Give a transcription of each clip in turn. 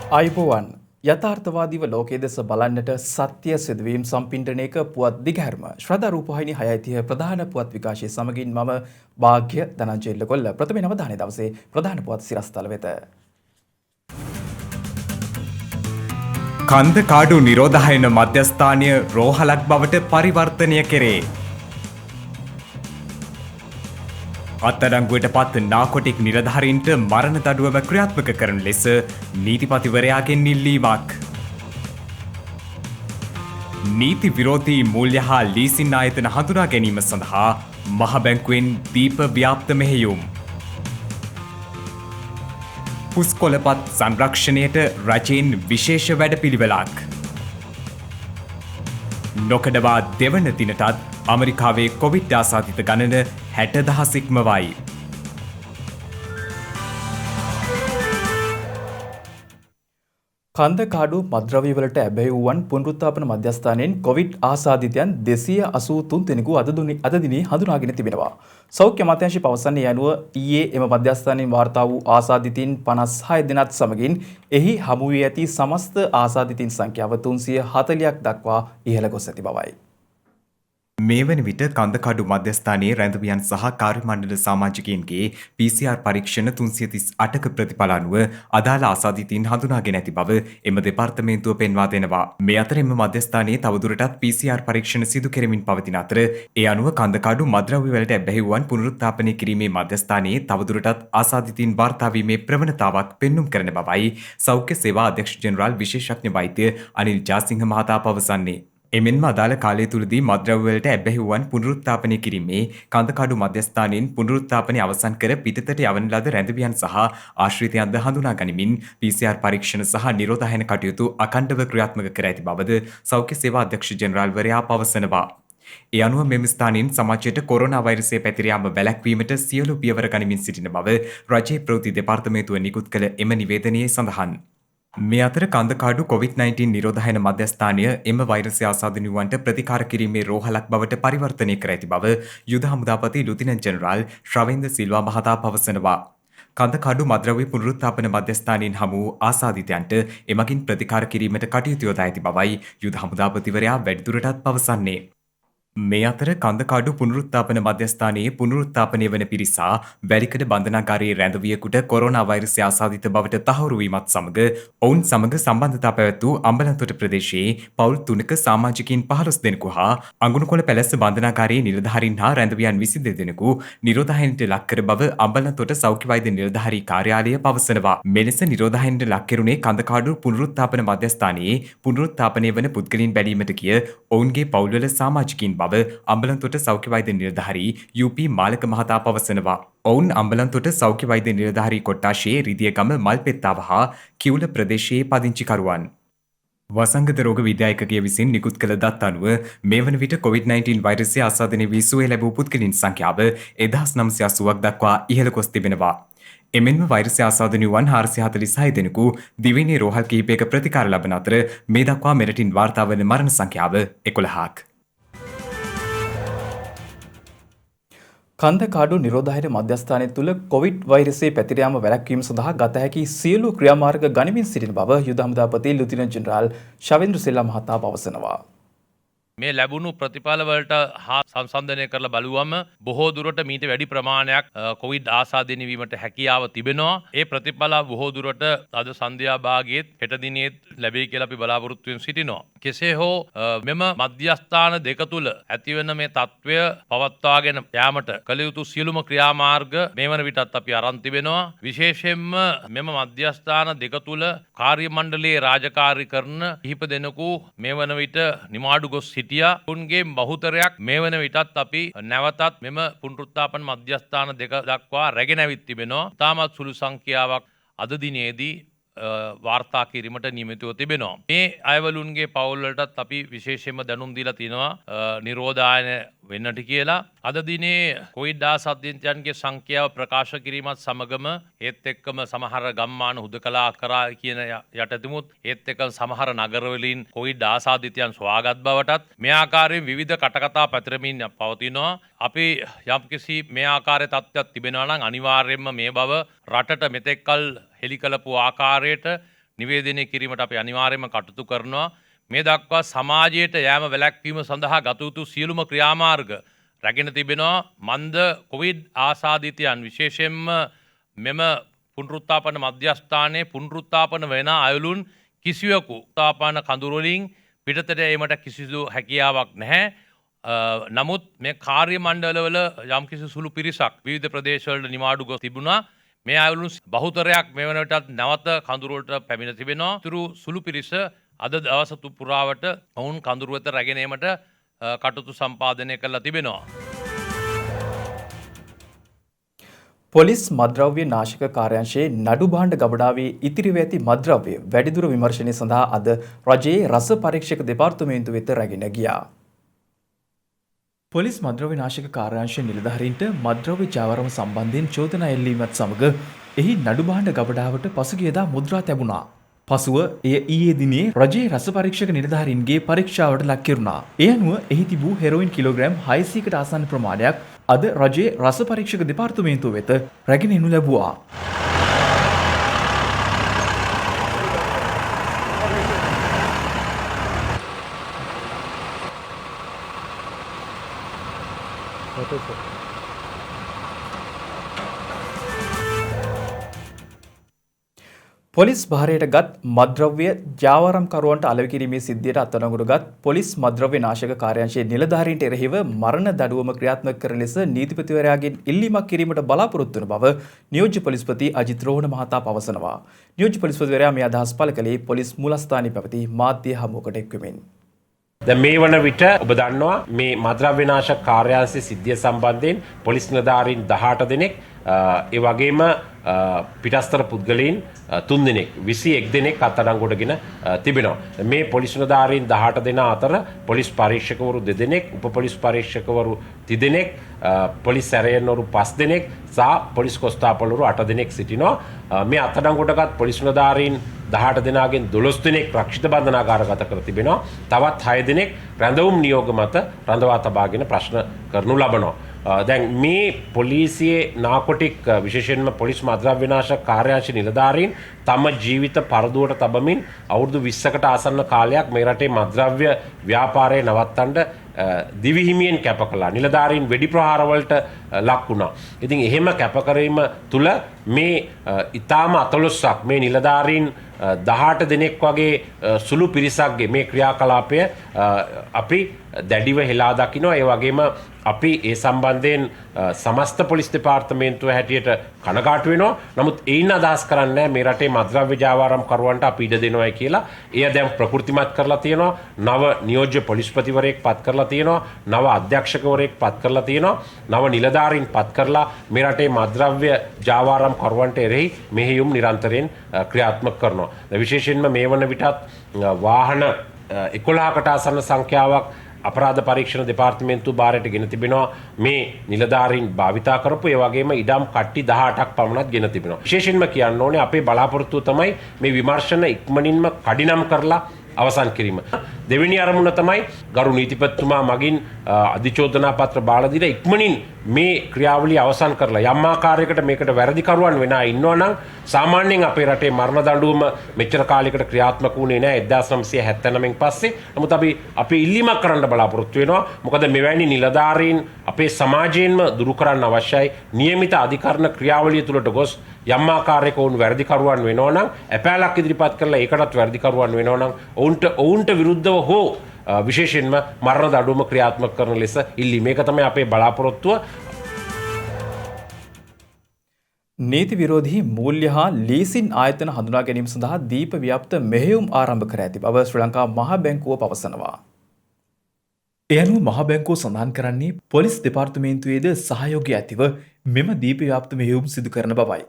අයිබෝවන් යථාර්ථවාදීව ලෝකයේ දෙස බලන්නට සත්‍ය සිදුවීම් සම්පින්ඩනයක පුවත් දිගහැරම ශ්‍රද්ධා රූපවාහිනී 6:30 ප්‍රධාන පුවත් විකාශය සමගින් මම වාග්ය ධනංජය කොල්ල ප්‍රථම නවධානය දවසේ ප්‍රධාන පුවත් සිරස්තල වෙත. කන්දකාඩු නිරෝධායන මධ්‍යස්ථානය රෝහලක් බවට පරිවර්තනය කෙරේ. අත්අඩංගුවට පත් නාකොටික් නිලධාරීන්ට මරණ දඩුවම ක්‍රියාත්මක කරන ලෙස නීතිපතිවරයාගෙන් ඉල්ලීමක්. නීති විරෝධී මූල්‍ය හා ලීසින් ආයතන හඳුනා ගැනීම සඳහා මහ බැංකුවෙන් දීප ව්‍යාප්ත මෙහෙයුම්. පුස්කොළපත් සංරක්ෂණයට රජයෙන් විශේෂ වැඩපිළිවෙලක්. නොකඩවා දෙවන දිනටත් අමරිකාවේ කොවිඩ් ආසාදිත ගණන 60,000 ඉක්මවයි. කන්දකාඩු මද්‍රව්‍යවලට ඇබැයි වූවන් පුනරුත්ථාපන මධ්‍යස්ථානයෙන් කොවිඩ් ආසාදිතයන් 283 දෙනෙකු අද දිනේ හඳුනාගෙන තිබෙනවා. සෞඛ්‍ය අමාත්‍යාංශය පවසන්නේ යනුව ඊයේ එම මධ්‍යස්ථානයෙන් වාර්තා වූ ආසාදිතයින් 56 දෙනාත් සමගින් එහි හමු වී ඇති සමස්ත ආසාදිතයින් සංඛ්‍යාව 340ක් දක්වා ඉහළ ගොස් ඇති බවයි. මේ වන විට කන්දකාඩු මධ්‍යස්ථානයේ රැඳවියන් සහ කාර්ය මණ්ඩල සමාජිකයින්ගේ PCR පරීක්ෂණ 338ක ප්‍රතිඵල අනුව අදාළ ආසාදිතයින් හඳුනාගෙන ඇති බව එම දෙපාර්තමේන්තුව පෙන්වා දෙනවා. මේ අතර එම මධ්‍යස්ථානයේ තවදුරටත් PCR පරීක්ෂණ සිදු කෙරෙමින් පවතින අතර ඒ අනුව කන්දකාඩු මද්‍රව්‍ය වලට ඇබ්බැහි වූවන් පුනරුත්ථාපනය කිරීමේ මධ්‍යස්ථානයේ තවදුරටත් ආසාදිතයින් වාර්තා වීමේ ප්‍රවණතාවක් පෙන්눔 කරන බවයි සෞඛ්‍ය සේවා අධ්‍යක්ෂ ජෙනරාල් විශේෂඥ වෛද්‍ය අනිල් ජාසිංහ මහතා පවසන්නේ. එමෙන්ම අදාළ කාලය තුලදී මද්‍රව්‍යවලට ඇබ්බැහි වූවන් පුනරුත්ථාපනය කිරීමේ කන්දකාඩු මධ්‍යස්ථානයෙන් පුනරුත්ථාපනය අවසන් කර පිටතට යවන ලද රැඳවියන් සහ ආශ්‍රිතයන්ද හඳුනා ගනිමින් PCR පරීක්ෂණ සහ නිරෝධායන කටයුතු අඛණ්ඩව ක්‍රියාත්මක කර ඇති බවද සෞඛ්‍ය සේවා අධ්‍යක්ෂ ජෙනරාල්වරයා පවසනවා. ඒ අනුව මෙම ස්ථානයෙන් සමාජයට කොරෝනා වෛරසය පැතිර යාම වැළැක්වීමට සියලු පියවර ගනිමින් සිටින බව රජයේ ප්‍රවෘත්ති දෙපාර්තමේන්තුව නිකුත් කළ එම නිවේදනයේ සඳහන්. මේ අතර කන්දකාඩු COVID-19 නිරෝධායන මධ්‍යස්ථානය එම වෛරසය ආසාදනය වූවන්ට ප්‍රතිකාර කිරීමේ රෝහලක් බවට පරිවර්තනය කර ඇති බව යුද හමුදාපති ලුතිනන්ට් ජෙනරාල් ශ්‍රවේන්ද්‍ර සිල්වා මහතා පවසනවා. කන්දකාඩු මද්‍රව්‍ය පුනරුත්ථාපන මධ්‍යස්ථානයෙන් හමු වූ ආසාදිතයන්ට එමගින් ප්‍රතිකාර කිරීමට කටයුතු යොදා ඇති බවයි යුද හමුදාපතිවරයා වැඩිදුරටත් පවසන්නේ. මේ අතර කන්දකාඩු පුනරුත්ථාපන මධ්‍යස්ථානයේ පුනරුත්ථාපනය වන පිරිසා වැලිකඩ බන්ධනාගාරයේ රැඳවියෙකුට කොරෝනා වෛරසය ආසාදිත බවට තහවුරු වීමත් සමග ඔවුන් සමග සම්බන්ධතා පැවැත් වූ අම්බලන්තොට ප්‍රදේශයේ පවුල් 3ක සමාජිකයින් 15 දෙනෙකු හා අඟුණුකොළ පැලැස්ස බන්ධනාගාරයේ නිලධාරීන් හා රැඳවියන් 22 දෙනෙකු නිරෝධායනයට ලක් කර බව අම්බලන්තොට සෞඛ්‍ය වෛද්‍ය නිලධාරී කාර්යාලය පවසනවා. මෙලෙස නිරෝධායනයට ලක් කෙරුණේ කන්දකාඩු පුනරුත්ථාපන මධ්‍යස්ථානයේ පුනරුත්ථාපනය වන පුද්ගලයන් බැලීමට ගිය ඔවුන්ගේ පවුල්වල සමාජිකයින් බව අම්බලන්තොට සෞඛ්‍ය වෛද්‍ය නිලධාරී UP මාලක මහතා පවසනවා. ඔවුන් අම්බලන්තොට සෞඛ්‍ය වෛද්‍ය නිලධාරී කොට්ටාශයේ රිදියගම මල්පෙත්තාව හා කිවුල ප්‍රදේශයේ පදිංචිකරුවන්. වසංගත රෝග විද්‍යායකගේ විසින් නිකුත් කළ දත් අනුව මේ වන විට COVID-19 වෛරසය ආසාදනය වී සුවය ලැබූ පුද්ගලයන් සංඛ්‍යාව 1980ක් දක්වා ඉහළ ගොස් තිබෙනවා. එමෙන්ම වෛරසය ආසාදනය වූවන් 446 දෙනෙකු දිවයිනේ රෝහල් කිහිපයක ප්‍රතිකාර ලබන අතර මේ දක්වා මෙරටින් වාර්තා වන මරණ සංඛ්‍යාව 11ක්. කන්දකාඩු නිරෝධායන මධ්‍යස්ථානය තුළ කොවිඩ් වෛරසයේ පැතිර යාම වැළැක්වීම සඳහා ගත හැකි සියලු ක්‍රියාමාර්ග ගනිමින් සිටින බව යුද හමුදාපති ලුතිනන්ට් ජෙනරාල් ශවේන්ද්‍ර සිල්වා මහතා පවසනවා. මේ ලැබුණු ප්‍රතිඵලවලට හා සංසන්දනය කරලා බලුවම බොහෝ දුරට මීට වැඩි ප්‍රමාණයක් කොවිඩ් ආසාදනය වීමට හැකියාව තිබෙනවා. ඒ ප්‍රතිඵල බොහෝ දුරට අද සන්ධ්‍යා භාගයේත් හෙට දිනේත් ලැබෙයි කියලා අපි බලාපොරොත්තු වෙමින් සිටිනවා. කෙසේ හෝ මෙම මධ්‍යස්ථාන දෙක තුල ඇතිවන මේ තත්ත්වය පවත්වාගෙන යාමට කළ යුතු සියලුම ක්‍රියාමාර්ග මේ වන විටත් අපි අරන් තිබෙනවා. විශේෂයෙන්ම මෙම මධ්‍යස්ථාන දෙක තුල කාර්ය මණ්ඩලයේ රාජකාරී කරන කිහිප දෙනෙකු මේ වන විට නිමාඩු ගොස් උන්ගේ බහුතරයක් මේ වන විටත් අපි නැවතත් මෙම පුනරුත්ථාපන මධ්‍යස්ථාන දෙක දක්වා රැගෙන ඇවිත් තිබෙනවා. තාමත් සුළු සංඛ්‍යාවක් අද දිනේදී වාර්තා කිරීමට නියමිතව තිබෙනවා. මේ අයවලුන්ගේ පවුල්වලටත් අපි විශේෂයෙන්ම දැනුම් දීලා තිනවා නිරෝධායන වෙන්නට කියලා. අද දිනේ කොවිඩ් ආසාදිතයන්ගේ සංඛ්‍යාව ප්‍රකාශ කිරීමත් සමගම ඒත් එක්කම සමහර ගම්මාන හුදකලා කරා කියන යටතමුත් ඒත් එක්ක සමහර නගරවලින් කොවිඩ් ආසාදිතයන් සොයාගත් බවටත් මේ ආකාරයෙන් විවිධ කටකතා පැතිරමින් පවතිනවා. අපි යම්කිසි මේ ආකාරයේ තත්ත්වයක් තිබෙනවා නම් අනිවාර්යයෙන්ම මේ බව රටට මෙතෙක්කල් හෙළි කළපු ආකාරයට නිවේදනය කිරීමට අපි අනිවාර්යයෙන්ම කටයුතු කරනවා. මේ දක්වා සමාජයට යෑම වැළැක්වීම සඳහා ගත යුතු සියලුම ක්‍රියාමාර්ග රැගෙන තිබෙනවා. මන්ද කොවිඩ් ආසාදිතයන් විශේෂයෙන්ම මෙම පුනරුත්ථාපන මධ්‍යස්ථානයේ පුනරුත්ථාපන වෙන අයලුන් කිසිවකු උත්ථාපන කඳුරු වලින් පිටතට ඒමට කිසිදු හැකියාවක් නැහැ. නමුත් මේ කාර්ය මණ්ඩලවල යම්කිසි සුළු පිරිසක් විවිධ ප්‍රදේශවලට නිවාඩු ගොස් තිබුණා. මේ අයලුන් බහුතරයක් මේ වන විටත් නැවත කඳුරු වලට පැමිණ තිබෙනවා. ඊටු සුළු පිරිස අද දවස පුරාවට ඔවුන් කඳුරු වෙත රැගෙන ඒමට කටයුතු සම්පාදනය කරලා තිබෙනවා. පොලිස් මද්‍රව්‍ය නාශක කාර්යාංශයේ නඩු භාණ්ඩ ගබඩාවේ ඉතිරිව ඇති මද්‍රව්‍ය වැඩිදුර විමර්ශනය සඳහා අද රජයේ රස පරීක්ෂක දෙපාර්තමේන්තුව වෙත රැගෙන ගියා. පොලිස් මද්‍රව්‍ය නාශක කාර්යාංශයේ නිලධාරීන්ට මද්‍රව්‍ය ජාවාරම සම්බන්ධයෙන් චෝදනා එල්ලීමත් සමග එහි නඩු භාණ්ඩ ගබඩාවට පසුගියදා මුද්‍රා තැබුණා. පසුව එය ඊයේ දිනේ රජයේ රස පරීක්ෂක නිලධාරීන්ගේ පරීක්ෂාවට ලක් කෙරුණා. ඒ අනුව එහි තිබූ හෙරොයින් කිලෝග්‍රෑම් 600කට ආසන්න ප්‍රමාණයක් අද රජයේ රස පරීක්ෂක දෙපාර්තමේන්තුව වෙත රැගෙන එනු ලැබුවා. පොලිස් භාරයට ගත් මද්‍රව්‍ය ජාවාරම්කරුවන්ට අලෙවි කිරීමේ සිද්ධියට අත්අඩංගුවට පොලිස් මද්‍රව්‍ය නාශක කාර්යාංශයේ නිලධාරීන්ට එරෙහිව මරණ දඩුවම ක්‍රියාත්මක කරන ලෙස නීතිපතිවරයාගෙන් ඉල්ලීමක් කිරීමට බලාපොරොත්තු වන බව නියෝජ්‍ය පොලිස්පති අජිත් රෝහණ මහතා පවසනවා. නියෝජ්‍ය පොලිස්පතිවරයා මේ අදහස් පළ කළේ පොලිස් මූලස්ථානයේ පැවති මාධ්‍ය හමුවකට එක්වෙමින්. දැන් මේ වන විට ඔබ දන්නවා මේ මද්‍රව්‍ය නාශක කාර්යාංශයේ සිද්ධිය සම්බන්ධයෙන් පොලිස් නිලධාරීන් 18 දෙනෙක් ඒ වගේම පිටස්තර පුද්ගලයන් 3 දෙනෙක් 21 දෙනෙක් අත්අඩංගුවටගෙන තිබෙනවා. මේ පොලිස් නිලධාරීන් 18 දෙනා අතර පොලිස් පරීක්ෂකවරු 2 දෙනෙක්, උප පොලිස් පරීක්ෂකවරු 30 දෙනෙක්, පොලිස් සැරයන්වරු 5 දෙනෙක් සහ පොලිස් කොස්තාපල්වරු 8 දෙනෙක් සිටිනවා. මේ අත්අඩංගුවටගත් පොලිස් නිලධාරීන් 18 දෙනාගෙන් 12 දෙනෙක් රක්ෂිත බන්ධනාගාරගත කර තිබෙනවා. තවත් 6 දෙනෙක් රැඳවුම් නියෝග මත රඳවා තබාගෙන ප්‍රශ්න කරනු ලබනවා. දැන් මේ පොලිසියේ නාකොටික් විශේෂයෙන්ම පොලිස් මද්‍රව්‍ය නාශක කාර්යාංශ නිලධාරීන් තම ජීවිත පරදුවට තබමින් අවුරුදු 20කට ආසන්න කාලයක් මේ රටේ මද්‍රව්‍ය ව්‍යාපාරය නවත්තන්න දිවිහිමියෙන් කැප කළා. නිලධාරීන් වෙඩි ප්‍රහාරවලට ලක් වුණා. ඉතින් එහෙම කැපකිරීම තුල මේ ඊටාම අතලොස්සක් මේ නිලධාරීන් 18 දෙනෙක් වගේ සුළු පිරිසක්ගේ මේ ක්‍රියාකලාපය අපි දැඩිව හෙලා දකිනවා. ඒ වගේම අපි ඒ සම්බන්ධයෙන් සමස්ත පොලිස් දෙපාර්තමේන්තුව හැටියට කනගාටු වෙනවා. නමුත් ඒින් අදහස් කරන්නේ මේ රටේ මද්‍රව්‍ය ජාවාරම් කරුවන්ට අපි ඉඩ දෙනවයි කියලා. එය දැන් ප්‍රකෘතිමත් කරලා තියෙනවා. නව නියෝජ්‍ය පොලිස්පතිවරයෙක් පත් කරලා තියෙනවා. නව අධ්‍යක්ෂකවරයෙක් පත් කරලා තියෙනවා. නව නිලධාරීන් පත් කරලා මේ රටේ මද්‍රව්‍ය ජාවාරම් කරුවන්ට එරෙහි මෙහෙයුම් නිරන්තරයෙන් ක්‍රියාත්මක කරනවා. විශේෂයෙන්ම මේ වන විටත් වාහන 11කට ආසන්න සංඛ්‍යාවක් අපරාධ පරීක්ෂණ දෙපාර්තමේන්තුව බාරයට ගෙන තිබෙනවා. මේ නිලධාරීන් භාවිතා කරපු ඒ වගේම ඉඩම් කට්ටි 18ක් පමණක් ගෙන තිබෙනවා. විශේෂයෙන්ම කියන්න ඕනේ අපේ බලාපොරොත්තුව තමයි මේ විමර්ශන ඉක්මනින්ම කඩිනම් කරලා අවසන් කිරීම. දෙවෙනි අරමුණ තමයි ගරු නීතිපතිතුමා මගින් අධිචෝදනා පත්‍ර බාලා දීලා ඉක්මනින් මේ ක්‍රියාවලිය අවසන් කරලා යම් ආකාරයකට මේකට වැරදිකරුවන් වෙන අය ඉන්නවා නම් සාමාන්‍යයෙන් අපේ රටේ මරණ දඬුවම මෙච්චර කාලයකට ක්‍රියාත්මක වුණේ නැහැ 1979න් පස්සේ. නමුත් අපි ඉල්ලීමක් කරන්න බලාපොරොත්තු වෙනවා. මොකද මෙවැනි නිලධාරීන් අපේ සමාජයෙන්ම දුරු කරන්න අවශ්‍යයි. නියමිත අධිකරණ ක්‍රියාවලිය තුලට ගොස් යම් ආකාරයක වුන් වැරදිකරුවන් වෙනවා නම් ඇපෑලක් ඉදිරිපත් කරලා ඒකටත් වැරදිකරුවන් වෙනවා නම් ඔවුන්ට විරුද්ධව හෝ විශේෂයෙන්ම මරණ දඬුවම ක්‍රියාත්මක කරන ලෙස ඉල්ලීම. මේක තමයි අපේ බලාපොරොත්තුව. නීති විරෝධී මූල්‍ය හා ලීසින් ආයතන හඳුනා ගැනීම සඳහා දීප ව්‍යාප්ත මෙහෙයුම් ආරම්භ කර ඇති බව ශ්‍රී ලංකා මහ බැංකුව පවසනවා. ඒ අනුව මහ බැංකුව සඳහන් කරන්නේ පොලිස් දෙපාර්තමේන්තුවේද සහයෝගය ඇතිව මෙම දීප ව්‍යාප්ත මෙහෙයුම් සිදු කරන බවයි.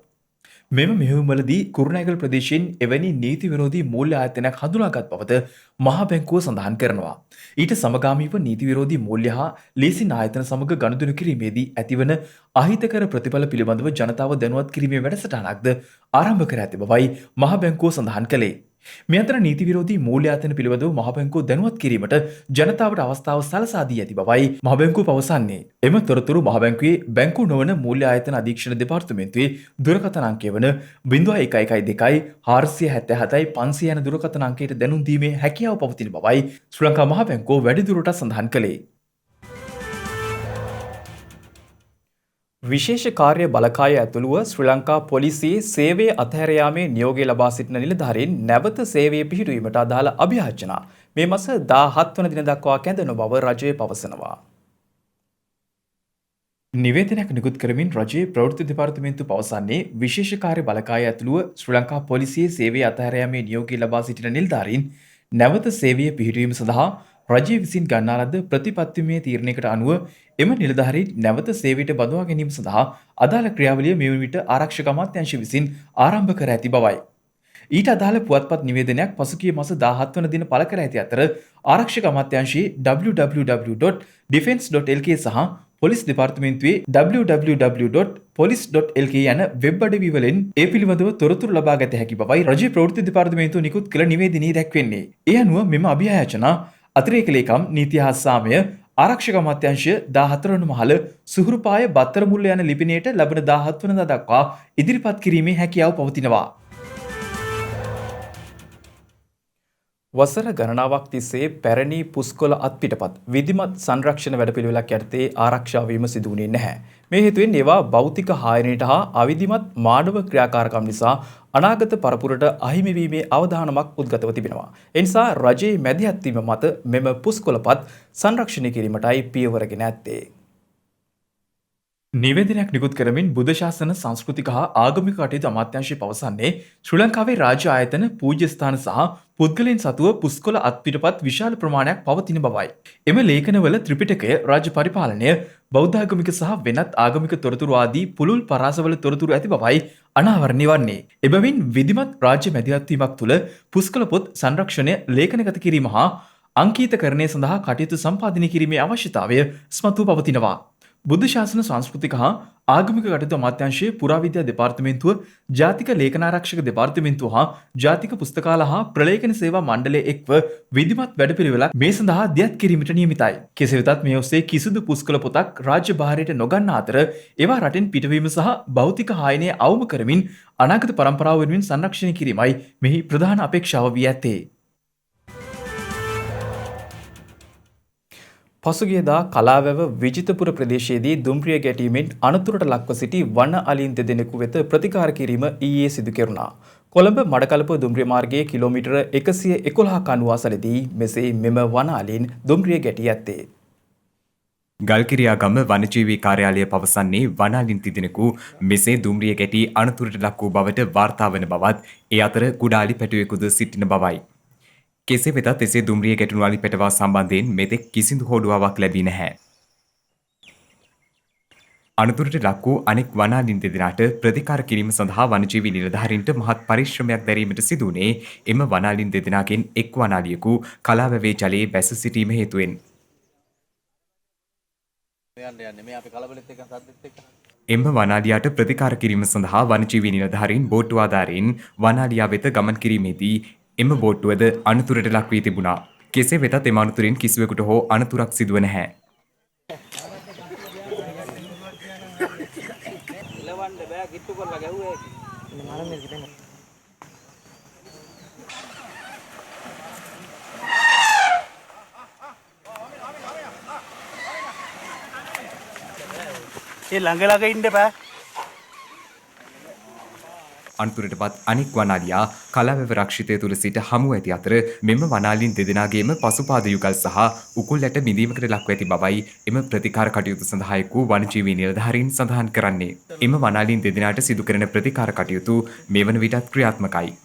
මෙම මෙහෙයුම්වලදී කුරුණෑගල ප්‍රදේශයෙන් එවැනි නීති විරෝධී මූල්‍ය ආයතනයක් හඳුනාගත් බවද මහ බැංකුව සඳහන් කරනවා. ඊට සමගාමීව නීති විරෝධී මූල්‍ය හා ලීසින් ආයතන සමග ගනුදෙනු කිරීමේදී ඇතිවන අහිතකර ප්‍රතිඵල පිළිබඳව ජනතාව දැනුවත් කිරීමේ වැඩසටහනක්ද ආරම්භ කර ඇති බවයි මහ බැංකුව සඳහන් කළේ. මේ අතර නීති විරෝධී මූල්‍යායතන පිළිබඳව මහ බැංකුව දැනුවත් කිරීමට ජනතාවට අවස්ථාව සලසා දී ඇති බවයි මහ බැංකුව පවසන්නේ. එම තොරතුරු මහ බැංකුවේ බැංකුව නොවන මූල්‍යායතන අධීක්ෂණ දෙපාර්තමේන්තුවේ දුරකථන අංකය වන 0112 477 500 යන දුරකථන අංකයට දැනුම් දීමේ හැකියාව පවතින බවයි ශ්‍රී ලංකා මහ බැංකුව වැඩිදුරටත් සඳහන් කළේ. විශේෂ කාර්ය බලකාය ඇතුළුව ශ්‍රී ලංකා පොලිසියේ සේවය අතහැර යාමේ නියෝගය ලබා සිටින නිලධාරීන් නැවත සේවයේ පිහිටුවීමට අදාළ අභියාචනා මේ මාස 17 වන දින දක්වා කැඳවන බව රජය පවසනවා. නිවේදනයක් නිකුත් කරමින් රජයේ ප්‍රවෘත්ති දෙපාර්තමේන්තුව පවසන්නේ විශේෂ කාර්ය බලකාය ඇතුළුව ශ්‍රී ලංකා පොලිසියේ සේවය අතහැර යාමේ නියෝගය ලබා සිටින නිලධාරීන් නැවත සේවයේ පිහිටුවීම සඳහා රජය විසින් ගන්නා ලද ප්‍රතිපත්තිමය තීරණයකට අනුව එම නිලධාරීන් නැවත සේවයට බඳවා ගැනීම සඳහා අදාළ ක්‍රියාවලිය මේ වන විට ආරක්ෂක අමාත්‍යාංශ විසින් ආරම්භ කර ඇති බවයි. ඊට අදාළ පුවත්පත් නිවේදනයක් පසුගිය මාස 17 වන දින පළ කර ඇති අතර ආරක්ෂක අමාත්‍යාංශයේ www.defence.lk සහ පොලිස් දෙපාර්තමේන්තුවේ www.police.lk යන වෙබ් අඩවි වලින් ඒ පිළිබඳව තොරතුරු ලබා ගත හැකි බවයි රජයේ ප්‍රවෘත්ති දෙපාර්තමේන්තුව නිකුත් කළ නිවේදනයේ දැක්වෙන්නේ. ඒ අනුව මෙම අභියාචනා අතිරේක ලේකම් නීති හා සාමය ආරක්ෂක අමාත්‍යාංශය 14 වන මහල සුහුරුපාය බත්තර මුල්ල යන ලිපිනයට ලබන 17 වනදා දක්වා ඉදිරිපත් කිරීමේ හැකියාව පවතිනවා. වසර ගණනාවක් තිස්සේ පැරණි පුස්කොළ අත්පිටපත් විධිමත් සංරක්ෂණ වැඩපිළිවෙලක් යටතේ ආරක්ෂා වීම සිදු වුණේ නැහැ. මේ හේතුවෙන් ඒවා භෞතික හායනයට හා අවිධිමත් මානව ක්‍රියාකාරකම් නිසා අනාගත පරපුරට අහිමි වීමේ අවධානමක් උද්ගතව තිබෙනවා. ඒ නිසා රජයේ මැදිහත් වීම මත මෙම පුස්කොළපත් සංරක්ෂණය කිරීමටයි පියවරගෙන ඇත්තේ. නිවේදනයක් නිකුත් කරමින් බුද්ධ ශාසන සංස්කෘතික හා ආගමික කටයුතු අමාත්‍යාංශය පවසන්නේ ශ්‍රී ලංකාවේ රාජ්‍ය ආයතන පූජ්‍ය ස්ථාන සහ පුද්ගලයන් සතුව පුස්කොළ අත්පිටපත් විශාල ප්‍රමාණයක් පවතින බවයි. එම ලේඛනවල ත්‍රිපිටකය, රාජ්‍ය පරිපාලනය, බෞද්ධාගමික සහ වෙනත් ආගමික තොරතුරු ආදී පුළුල් පරාසවල තොරතුරු ඇති බවයි අනාවරණය වන්නේ. එබැවින් විධිමත් රාජ්‍ය මැදිහත්වීමක් තුළ පුස්කොළ පොත් සංරක්ෂණය ලේඛනගත කිරීම හා අංකීතකරණය සඳහා කටයුතු සම්පාදනය කිරීමේ අවශ්‍යතාවය ස්මතුව පවතිනවා. බුද්ධ ශාසන සංස්කෘතික හා ආගමික කටයුතු අමාත්‍යාංශයේ පුරාවිද්‍යා දෙපාර්තමේන්තුව, ජාතික ලේඛනාරක්ෂක දෙපාර්තමේන්තුව හා ජාතික පුස්තකාල හා ප්‍රලේඛන සේවා මණ්ඩලය එක්ව විධිමත් වැඩපිළිවෙලක් මේ සඳහා දියත් කිරීමට නියමිතයි. කෙසේ වෙතත් මේ ඔස්සේ කිසිදු පුස්කොළ පොතක් රාජ්‍ය භාරයට නොගන්නා අතර ඒවා රටින් පිටවීම සහ භෞතික හායනය අවම කරමින් අනාගත පරම්පරාව වෙනුවෙන් සංරක්ෂණය කිරීමයි මෙහි ප්‍රධාන අපේක්ෂාව වී ඇත්තේ. පසුගියදා කලාවැව විජිතපුර ප්‍රදේශයේදී දුම්රිය ගැටීමෙන් අනතුරට ලක්ව සිටි වන අලින් දෙදෙනෙකු වෙත ප්‍රතිකාර කිරීම ඊයේ සිදු කෙරුණා. කොළඹ මඩකලප දුම්රිය මාර්ගයේ කිලෝමීටර 111ක අනුවාසලදී මෙසේ මෙම වන අලින් දුම්රිය ගැටී ඇත්තේ. ගල්කිරියාගම වනජීවී කාර්යාලය පවසන්නේ වන අලින් තිදෙනෙකු මෙසේ දුම්රිය ගැටී අනතුරට ලක් වූ බවට වාර්තා වන බවත් ඒ අතර කුඩා අලි පැටවෙකුද සිටින බවයි. කෙසේ වෙතත් එසේ දුම්රිය ගැටුණු අලි පැටවා සම්බන්ධයෙන් මෙතෙක් කිසිදු හෝඩුවාවක් ලැබී නැහැ. අනතුරට ලක් වූ අනෙක් වන අලින් දෙදෙනාට ප්‍රතිකාර කිරීම සඳහා වනජීවී නිලධාරීන්ට මහත් පරිශ්‍රමයක් දැරීමට සිදු වුණේ එම වන අලින් දෙදෙනාගෙන් එක් වන අලියෙකු කලාවැවේ ජලයේ බැස සිටීම හේතුවෙන්. එම වනාලියාට ප්‍රතිකාර කිරීම සඳහා වනජීවී නිලධාරීන් බෝට්ටු ආධාරයෙන් වනාලියා වෙත ගමන් කිරීමේදී එම බෝට්ටුවද අනතුරට ලක් වී තිබුණා. කෙසේ වෙතත් එම අනතුරින් කිසිවෙකුට හෝ අනතුරක් සිදුව නැහැ. ඒ ළඟ ඉන්න බෑ. අනතුරටපත් අනෙක් වනාලියා කලාවැව රක්ෂිතය තුළ සිට හමු ඇති අතර මෙම වනාලින් දෙදෙනාගේම පසුපාද යුගල් සහ උකුල් ඇට මිදීමකට ලක්ව ඇති බවයි එම ප්‍රතිකාර කටයුතු සඳහා එක් වූ වනජීවී නිලධාරීන් සඳහන් කරන්නේ. එම වනාලින් දෙදෙනාට සිදු කරන ප්‍රතිකාර කටයුතු මේ වන විටත් ක්‍රියාත්මකයි.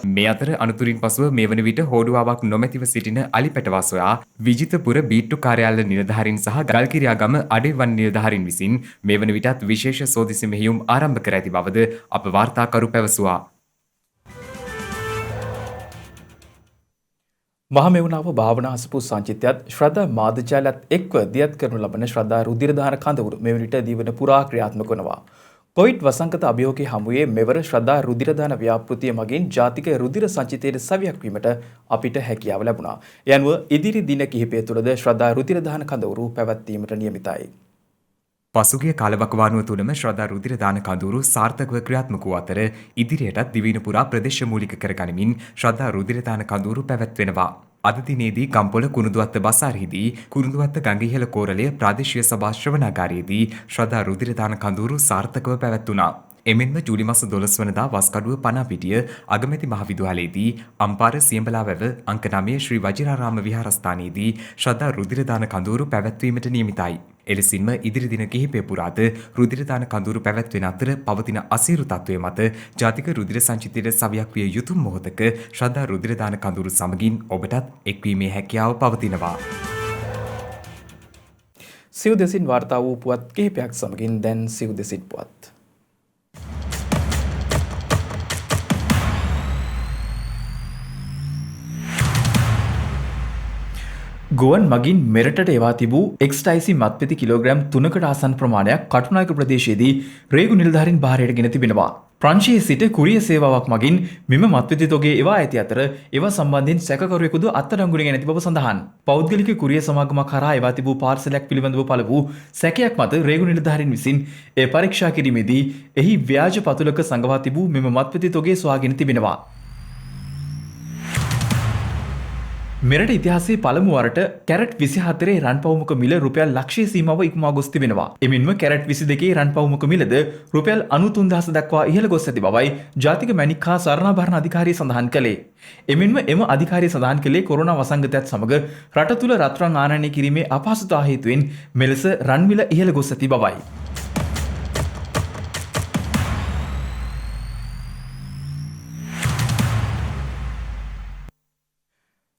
මේ අතර අනතුරින් පසුව මේ වන විට හෝඩුවාවක් නොමැතිව සිටින අලි පැටවා සොයා විජිතපුර බීට්ටු කාර්යාලය නිලධාරීන් සහ ගල්කිරියාගම අඩේවන් නිලධාරීන් විසින් මේ වන විටත් විශේෂ සෝදිසි මෙහෙයුම් ආරම්භ කර ඇති බවද අප වාර්තාකරු පැවසුවා. මහමෙවුනාව භාවනා අසපු සංචිතයත් ශ්‍රද්ධා මාධ්‍යජාලයත් එක්ව දියත් කරනු ලබන ශ්‍රද්ධා රුධිරදාන කඳවුරු මෙවන විට දිවන පුරා ක්‍රියාත්මක වනවා. කොවිඩ් වසංගත අභියෝගයේ හමුවේ මෙවර ශ්‍රද්ධා රුධිරදාන ව්‍යාපෘතිය මගින් ජාතික රුධිර සංචිතයට සවියක් වීමට අපිට හැකියාව ලැබුණා. ඒ අනුව ඉදිරි දින කිහිපය තුළද ශ්‍රද්ධා රුධිරදාන කඳවුරු පැවැත්වීමට නියමිතයි. පසුගිය කාලවකවානුව තුළම ශ්‍රද්ධා රුධිර දාන කඳවුරු සාර්ථකව ක්‍රියාත්මක වූ අතර ඉදිරියටත් දිවයින පුරා ප්‍රදේශ මූලික කරගනිමින් ශ්‍රද්ධා රුධිර දාන කඳවුරු පැවැත්වෙනවා. අද දිනේදී ගම්පොළ කුරුඳුවත්ත බසාරෙහිදී කුරුඳුවත්ත ගඟිහෙළ කෝරළය ප්‍රාදේශීය සභා ශ්‍රවණාගාරයේදී ශ්‍රද්ධා රුධිර දාන කඳවුරු සාර්ථකව පැවැත්වුණා. එමෙන්ම ජූලි මාස 12 වනදා වස්කඩුව පනාපිටිය අගමැති මහවිදුහලේදී අම්පාර සියඹලාවැව අංක 9 ශ්‍රී වජිරාරාම විහාරස්ථානයේදී ශ්‍රද්ධා රුධිර දාන කඳවුරු පැවැත්වීමට නියමිතයි. එලෙසින්ම ඉදිරි දින කිහිපය පුරාද රුධිර දාන කඳවුරු පැවැත්වෙන අතර පවතින අසීරු තත්ත්වය මත ජාතික රුධිර සංචිතයට සවියක් විය යුතු මොහොතක ශ්‍රද්ධා රුධිර දාන කඳවුරු සමගින් ඔබටත් එක්වීමේ හැකියාව පවතිනවා. සිව් දෙසින් වාර්තා වූ පුවත් කිහිපයක් සමගින් දැන් සිව් දෙසින් පුවත්. ගුවන් මගින් මෙරටට එවා තිබූ එක්ස්ටයිසි මත්පෙති කිලෝග්‍රෑම් 3කට ආසන්න ප්‍රමාණයක් කටුනායක ප්‍රදේශයේදී රේගු නිලධාරීන් භාරයට ගෙන තිබෙනවා. ප්‍රංශයේ සිට කුරිය සේවාවක් මගින් මෙම මත්පෙති තොගේ එවා ඇති අතර ඒවා සම්බන්ධයෙන් සැකකරුවෙකුද අත්අඩංගුවට ගෙන ඇති බව සඳහන්. පෞද්ගලික කුරිය සමාගමක් කරා එවා තිබූ පාර්සලයක් පිළිබඳව පළ වූ සැකයක් මත රේගු නිලධාරීන් විසින් එය පරීක්ෂා කිරීමේදී එහි ව්‍යාජ පතුලක සංගවා තිබූ මෙම මත්පෙති තොගේ සොයාගෙන තිබෙනවා. මෙරට ඉතිහාසයේ පළමු වරට කැරට් 24 රන්පවුමක මිල රුපියල් ලක්ෂය සීමාව ඉක්මවා ගොස් තිබෙනවා. එමෙන්ම කැරට් 22 රන්පවුමක මිලද රුපියල් 93000 දක්වා ඉහළ ගොස් ඇති බවයි ජාතික මැණික් හා සරණාභරණ අධිකාරිය සඳහන් කළේ. එමෙන්ම එම අධිකාරිය සඳහන් කළේ කොරෝනා වසංගතයත් සමග රට තුළ රත්රන් ආනයනය කිරීමේ අපහසුතාව හේතුවෙන් මෙලෙස රන් මිල ඉහළ ගොස් ඇති බවයි.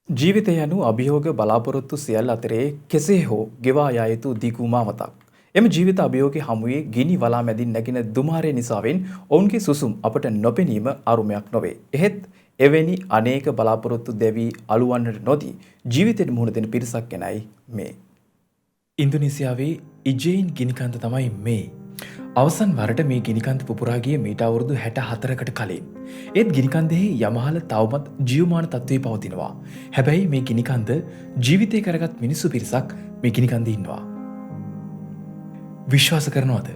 ජීවිතය යනු අභියෝග බලාපොරොත්තු සියල්ල අතරේ කෙසේ හෝ ගෙවා යා යුතු දිගු මාවතක්. එම ජීවිත අභියෝගයේ හමුවේ ගිනි වලා මැදින් නැගින දුමාරය නිසාවෙන් ඔවුන්ගේ සුසුම් අපට නොපෙනීම අරුමයක් නොවේ. එහෙත් එවැනි අනේක බලාපොරොත්තු දෙවි අලුවන්නට නොදී ජීවිතයට මුහුණ දෙන පිරිසක් ගැනයි මේ. ඉන්දුනීසියාවේ ඉජේන් ගිනිකන්ද තමයි මේ. අවසන් වරට මේ ගිනිකන්ද පුපුරා ගිය මීට අවුරුදු 64කට කලින්. ඒත් ගිනිකන්දෙහි යමහල තවමත් ජීවමාන තත්ත්වයේ පවතිනවා. හැබැයි මේ ගිනිකන්ද ජීවිතය කරගත් මිනිස්සු පිරිසක් මේ ගිනිකන්දේ ඉන්නවා. විශ්වාස කරනවද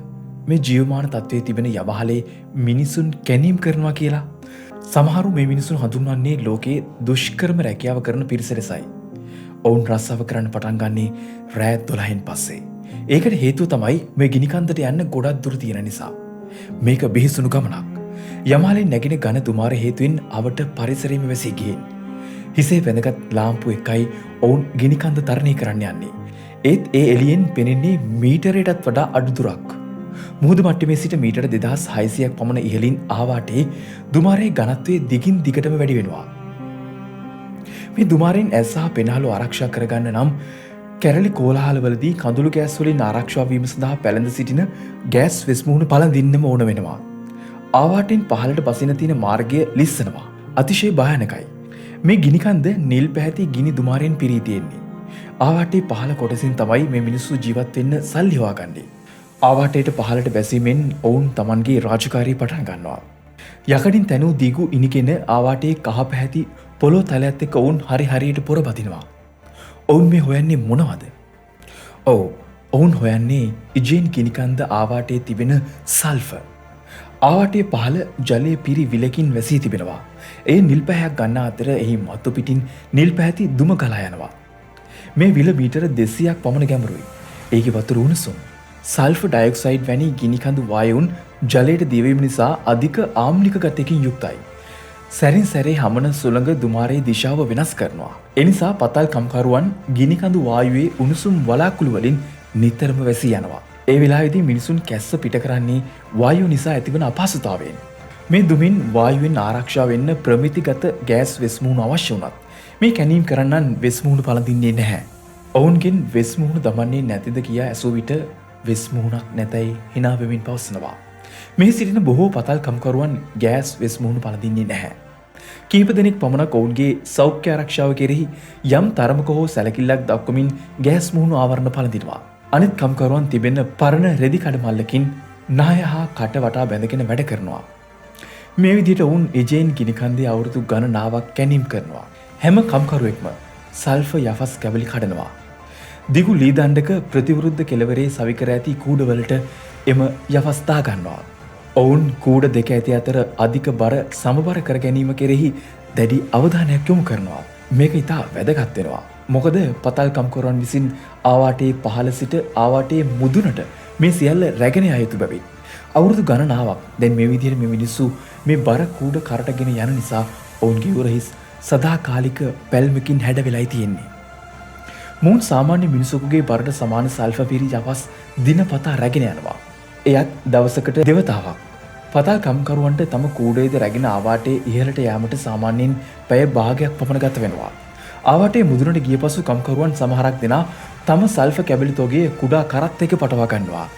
මේ ජීවමාන තත්ත්වයේ තිබෙන යමහලේ මිනිසුන් කැනීම් කරනවා කියලා? සමහරු මේ මිනිසුන් හඳුන්වන්නේ ලෝකයේ දුෂ්කරම රැකියාව කරන පිරිස ලෙසයි. ඔවුන් රස්සාව කරන්න පටන් ගන්නේ රෑ 12න් පස්සේ. ඒකට හේතුව තමයි මේ ගිනිකන්දට යන්න ගොඩක් දුර තියෙන නිසා. මේක බිහිසුණු ගමනක්. යමාලෙන් නැගින ඝන දුමාර හේතුවෙන් අවට පරිසරයේම වැසී ගිහින්. හිසේ වැඳගත් ලාම්පු එකයි ඔවුන් ගිනිකන්ද තරණය කරන්න යන්නේ. ඒත් ඒ එළියෙන් පෙනෙන්නේ මීටරයටත් වඩා අඩු දුරක්. මුහුදු මට්ටමේ සිට මීටර 2600ක් පමණ ඉහළින් ආවාටේ දුමාරයේ ඝනත්වය දිගින් දිගටම වැඩි වෙනවා. මේ දුමාරෙන් ඇස් සහ පෙනාලු ආරක්ෂා කරගන්න නම් කැරලි කෝලාහලවලදී කඳුළු ගෑස් වලින් ආරක්ෂා වීම සඳහා පැළඳ සිටින ගෑස් වෙස්මුහුණු පළඳින්නම ඕන වෙනවා. ආවාටෙන් පහළට බසින තියෙන මාර්ගය ලිස්සනවා. අතිශය භයානකයි. මේ ගිනිකන්ද නිල් පැහැති ගිනි දුමාරෙන් පිරී තියෙන්නේ. ආවාටේ පහළ කොටසින් තමයි මේ මිනිස්සු ජීවත් වෙන්න සල්ලි හොයාගන්නේ. ආවාටේට පහළට බැසීමෙන් ඔවුන් Tamanගේ රාජකාරිය පටන් ගන්නවා. යකඩින් තැනූ දිගු ඉනිගෙන ආවාටේ කහ පැහැති පොළොව තලයත් එක්ක ඔවුන් හරියට පොර බදිනවා. ඔවුන් මේ හොයන්නේ මොනවද? ඔවුන් හොයන්නේ ඉජේන් ගිනිකන්ද ආවාටේ තිබෙන සල්ෆර්. ආවාටේ පහළ ජලයේ පිරි විලකින් වැසී තිබෙනවා. ඒ නිල් පැහැයක් ගන්න අතර එහි මතු පිටින් නිල් පැහැති දුම ගලා යනවා. මේ විල මීටර 200ක් පමණ ගැඹුරුයි. ඒකේ වතුර උණුසුම්. සල්ෆර් ඩයොක්සයිඩ් වැනි ගිනිකඳු වායුන් ජලයට දියවීම නිසා අධික ආම්ලික ගතියකින් යුක්තයි. සැරින් සැරේ හමන සුළඟ දුමාරයේ දිශාව වෙනස් කරනවා. එනිසා පතල් කම්කරුවන් ගිනිකඳු වායුවේ උණුසුම් වලාකුළු වලින් නිතරම වැසී යනවා. ඒ වෙලාවේදී මිනිසුන් කැස්ස පිට කරන්නේ වායුව නිසා ඇතිවන අපහසුතාවයෙන්. මේ දුමින් වායුවෙන් ආරක්ෂා වෙන්න ප්‍රමිතිගත ගෑස් වෙස්මුහුණු අවශ්‍ය වුණත් මේ කැනීම් කරන්නන් වෙස්මුහුණු පළඳින්නේ නැහැ. ඔවුන්ගෙන් වෙස්මුහුණු දමන්නේ නැතිද කියා ඇසූ විට වෙස්මුහුණක් නැතයි hina වෙමින් පවසනවා. මේ සිටින බොහෝ පතල් කම්කරුවන් ගෑස් වෙස්මුහුණු පළඳින්නේ නැහැ. කීප දෙනෙක් පමණක් ඔවුන්ගේ සෞඛ්‍ය ආරක්ෂාව කෙරෙහි යම් තරමක හෝ සැලකිල්ලක් දක්වමින් ගෑස් මුහුණු ආවරණ පළඳිනවා. අනිත් කම්කරුවන් තිබෙන පරණ රෙදි කඩමල්ලකින් නාය හා කට වටා බැඳගෙන වැඩ කරනවා. මේ විදිහට ඔවුන් එජෙන් ගිනිකන්දේ අවුරුදු ගණනාවක් කැනීම් කරනවා. හැම කම්කරුවෙක්ම සල්ෆර් යෆස් කැබලි කඩනවා. දිගු ලී දණ්ඩක ප්‍රතිවිරුද්ධ කෙළවරේ සවිකර ඇති කූඩවලට එම යෆස් දා ගන්නවා. ඔවුන් කූඩ දෙක ඇති අතර අධික බර සමබර කර ගැනීම කෙරෙහි දැඩි අවධානයක් යොමු කරනවා. මේක ඉතා වැදගත් වෙනවා. මොකද පතල් කම්කරුවන් විසින් ආවාටයේ පහළ සිට ආවාටයේ මුදුනට මේ සියල්ල රැගෙන යා යුතු බැවින් අවුරුදු ගණනාවක් දැන් මේ විදිහට මේ මිනිස්සු මේ බර කූඩ කරටගෙන යන නිසා ඔවුන්ගේ උරහිස් සදාකාලික පැල්මකින් හැඩ වෙලයි තියෙන්නේ. මුන් සාමාන්‍ය මිනිසෙකුගේ බරට සමාන සල්ෆර් පිරි යවස් දිනපතා රැගෙන යනවා. එයත් දවසකට දෙවතාවක්. පතල් කම්කරුවන්ට තම කූඩේද රැගෙන ආවාටේ ඉහළට යාමට සාමාන්‍යයෙන් පැය භාගයක් පමණ ගත වෙනවා. ආවාටේ මුදුනට ගිය පසු කම්කරුවන් සමහරක් දෙනා තම සල්ෆර් කැබලි තොගේ කුඩා කරත් එක පටවා ගන්නවා.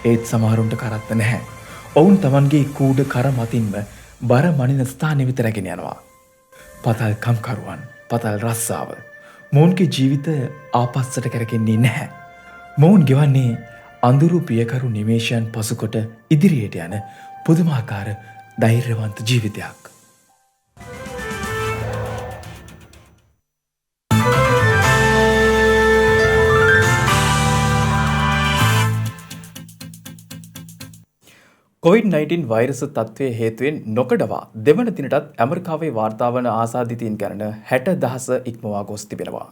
ඒත් සමහරුන්ට කරත්ත නැහැ. ඔවුන් තමන්ගේ කූඩ කර මතින්ම බර මනින ස්ථානෙ වෙත රැගෙන යනවා. පතල් කම්කරුවන් පතල් රස්සාව මොවුන්ගේ ජීවිතය ආපස්සට කරගෙන්නේ නැහැ. මොවුන් ගෙවන්නේ අඳුරු පියකරු නිමේෂයන් පසුකොට ඉදිරියට යන පුදුමාකාර ධෛර්යවන්ත ජීවිතයක්. COVID-19 වෛරස තත්ත්වය හේතුවෙන් නොකඩවා දෙවන දිනටත් ඇමරිකාවේ වාර්තා වන ආසාදිතයින් ගණන 60,000 ඉක්මවා ගොස් තිබෙනවා.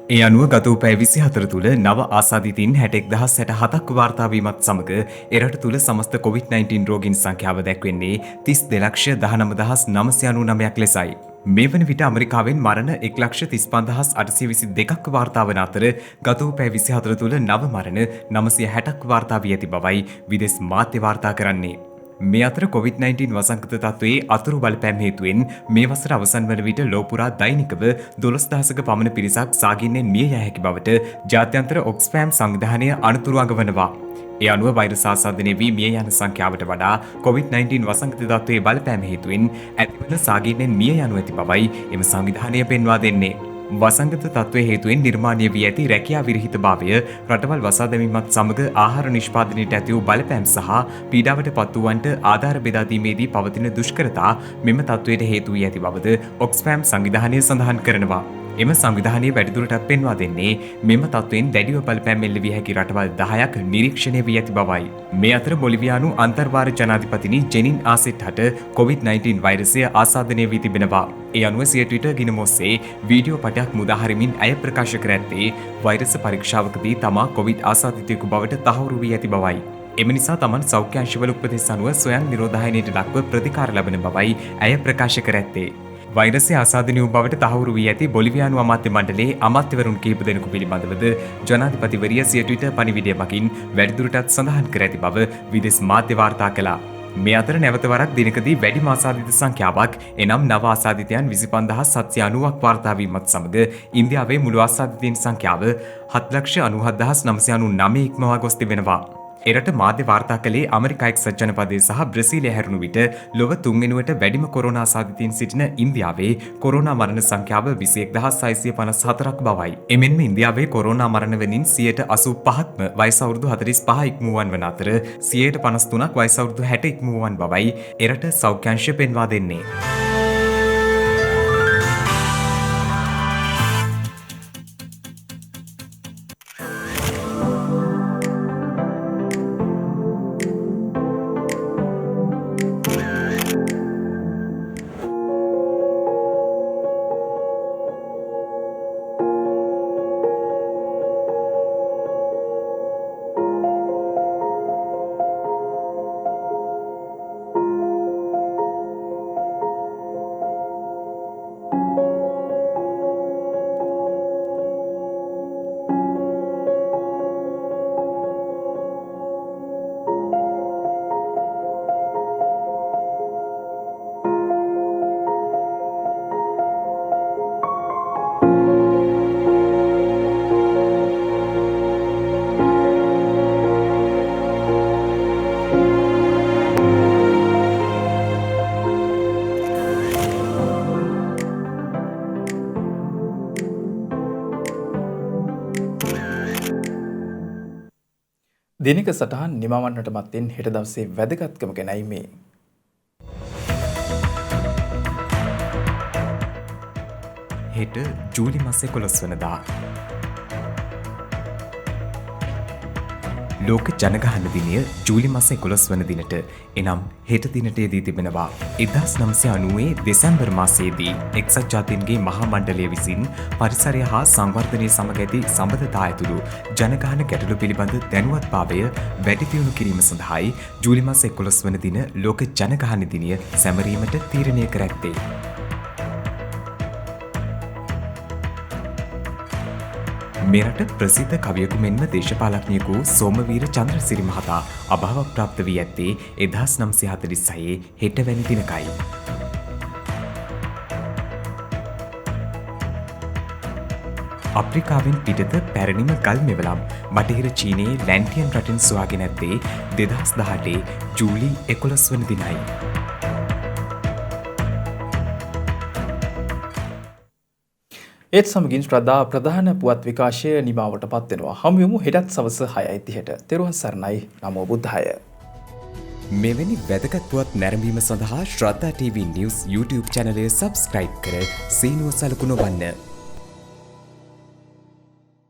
ඒ අනුව ගත වූ පැය 24 තුළ නව ආසාදිතයින් 61,067ක් වාර්තා වීමත් සමග එරට තුළ සමස්ත COVID-19 රෝගීන් සංඛ්‍යාව දැක්වෙන්නේ 32,19,999ක් ලෙසයි. මේ වන විට ඇමරිකාවෙන් මරණ 1,35,822ක් වාර්තා වන අතර ගත වූ පැය 24 තුළ නව මරණ 960ක් වාර්තා වී ඇති බවයි විදෙස් මාධ්‍ය වාර්තා කරන්නේ. මේ අතර COVID-19 වසංගත තත්ත්වයේ අතුරු බලපෑම් හේතුවෙන් මේ වසර අවසන් වන විට ලෝපුරා දෛනිකව 12,000ක පමණ පිරිසක් සාගින්නෙන් මිය යා හැකි බවට ජාත්‍යන්තර ඔක්ස්ෆෑම් සංවිධානය අනතුරු අඟවනවා. ඒ අනුව වෛරස් ආසාදනය වී මිය යන සංඛ්‍යාවට වඩා COVID-19 වසංගත තත්ත්වයේ බලපෑම හේතුවෙන් ඇතිවන සාගින්නෙන් මිය යනු ඇති බවයි එම සංවිධානය පෙන්වා දෙන්නේ. වසංගත තත්ත්වය හේතුවෙන් නිර්මාණය වී ඇති රැකියා විරහිතභාවය රටවල් වසා දැමීමත් සමග ආහාර නිෂ්පාදනයට ඇති වූ බලපෑම් සහ පීඩාවට පත් වූවන්ට ආධාර බෙදා දීමේදී පවතින දුෂ්කරතා මෙම තත්ත්වයට හේතු වී ඇති බවද ඔක්ස්ෆෑම් සංවිධානය සඳහන් කරනවා. එම සංවිධානය වැඩිදුරටත් පෙන්වා දෙන්නේ මෙම තත්ත්වයෙන් දැඩිව බලපෑම් එල්ල විය හැකි රටවල් 10ක් නිරීක්ෂණය වී ඇති බවයි. මේ අතර බොලිවියානු අන්තර්වාර ජනාධිපතිනි ජෙනින් ආසෙට් හට COVID-19 වෛරසය ආසාදනය වී තිබෙනවා. ඒ අනුව සිය ට්විටර් ගිණුම ඔස්සේ වීඩියෝ පටයක් මුදාහරිමින් ඇය ප්‍රකාශ කර ඇත්තේ වෛරස පරීක්ෂාවකදී තමා COVID ආසාදිතයෙකු බවට තහවුරු වී ඇති බවයි. එම නිසා තමන් සෞඛ්‍ය අංශවල උපදෙස් අනුව ස්වයං නිරෝධායනයට ලක්ව ප්‍රතිකාර ලබන බවයි ඇය ප්‍රකාශ කර ඇත්තේ. වෛරසය ආසාදනය වූ බවට තහවුරු වී ඇති බොලිවියානු අමාත්‍ය මණ්ඩලයේ අමාත්‍යවරුන් කිහිප දෙනෙකු පිළිබඳවද ජනාධිපතිවරිය සිය ට්විටර් පණිවිඩය මගින් වැඩිදුරටත් සඳහන් කර ඇති බව විදෙස් මාධ්‍ය වාර්තා කළා. මේ අතර නැවත වරක් දිනකදී වැඩිම ආසාදිත සංඛ්‍යාවක් එනම් නව ආසාදිතයන් 25,790ක් වාර්තා වීමත් සමග ඉන්දියාවේ මුළු ආසාදිතයින් සංඛ්‍යාව 7,97,999 ඉක්මවා ගොස් තිබෙනවා. එරට මාධ්‍ය වාර්තා කළේ ඇමරිකා එක්සත් ජනපදයේ සහ බ්‍රසීලය හැරුණු විට ලොව තුන්වෙනුවට වැඩිම කොරෝනා ආසාදිතයින් සිටින ඉන්දියාවේ කොරෝනා මරණ සංඛ්‍යාව 21,654ක් බවයි. එමෙන්ම ඉන්දියාවේ කොරෝනා මරණ වලින් 85%ක්ම වයස අවුරුදු 45 ඉක්මවුවන් වන අතර 53%ක් වයස අවුරුදු 60 ඉක්මවුවන් බවයි එරට සෞඛ්‍ය අංශය පෙන්වා දෙන්නේ. දිනක සටහන් නිමවන්නට මත්තෙන් හෙට දවසේ වැදගත්කම ගැනයි මේ. හෙට ජූලි මස 11 වනදා ලෝක ජනගහන දිනය ජූලි මස 11 වන දිනට එනම් හෙට දිනට යෙදී තිබෙනවා. 1990 දෙසැම්බර් මාසයේදී එක්සත් ජාතීන්ගේ මහා මණ්ඩලය විසින් පරිසරය හා සංවර්ධනය සමග ඇති සම්බන්ධතා ඇතුළු ජනගහන ගැටලු පිළිබඳ දැනුවත්භාවය වැඩි දියුණු කිරීම සඳහායි ජූලි මස 11 වන දින ලෝක ජනගහන දිනය සැමරීමට තීරණය කර ඇත්තේ. මෙරට ප්‍රසිද්ධ කවියෙකු මෙන්ම දේශපාලඥයෙකු සෝමවීර චන්ද්‍රසිරි මහතා අභාව ප්‍රාප්ත වී ඇත්තේ 1946 හෙටවැනි දිනකයි. අප්‍රිකාවෙන් පිටත පැරණිම ගල් මෙවලම් බටහිර චීනයේ ලැන්ටියන් රටින් සොයාගෙන ඇත්තේ 2018 ජූලි 11 වන දිනයි. ඒත් සමගින් ශ්‍රද්ධා ප්‍රධාන පුවත් විකාශය නිමාවට පත්වෙනවා. හමුවෙමු හෙටත් සවස 6:30ට. තෙරුවන් සරණයි. නමෝ බුද්ධාය. මෙවැනි වැදගත් පුවත් නැරඹීම සඳහා ශ්‍රද්ධා TV News YouTube channel එක subscribe කර සීනුව සලකුණ වන්න.